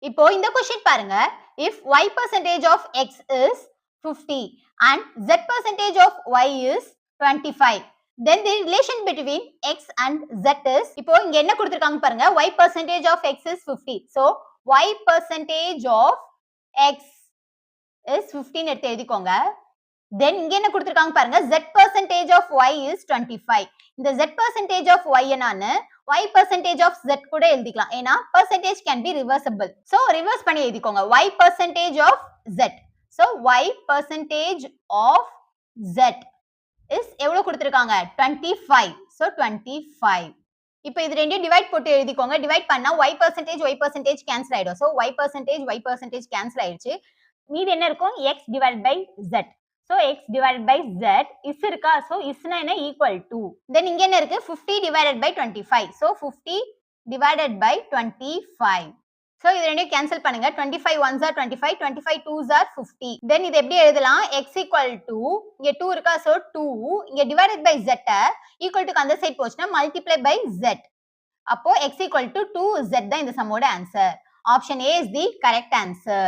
இப்போ இந்த क्वेश्चन பாருங்க. If y percentage of x is 50 and z percentage of y is 25, then the relation between x and z is, இப்போ இங்க என்ன கொடுத்திருக்காங்க பாருங்க, y percentage of x is 50. So y percentage of x is 15 எடுத்து எழுதிக்கோங்க. Then இங்க என்ன கொடுத்திருக்காங்க பாருங்க, z percentage of y is 25. இந்த z percentage of y என்னன்னு y percentage of z கூட எழுதிக்கலாம். ஏன்னா percentage can be reversible. So reverse பண்ணி எழுதிக்கோங்க. y percentage of z. So y percentage of z is எவ்வளவு கொடுத்திருக்காங்க? 25. So 25. இப்போ இது ரெண்டையும் டிவைட் போட்டு எழுதிக்கோங்க. டிவைட் பண்ணா y percentage cancel ஆயிடும். So y percentage cancel ஆயிடுச்சு. மீதி என்ன இருக்கும்? x divided by z. So x divided by z is இருக்கா? So isனா என்ன? Equal to. Then இங்க என்ன இருக்கு? 50 divided by 25. So 50 divided by 25. So இது ரெண்டையும் cancel பண்ணுங்க. 25 ones are 25, 25 twos are 50. Then இது எப்படி எழுதலாம்? x equal to, இங்க 2 இருக்கா? So 2, இங்க divided by z equal to அந்த சைடு போச்சுன்னா multiply by z. அப்போ x equal to 2z தான் இந்த சம்மோட answer. Option A is the correct answer.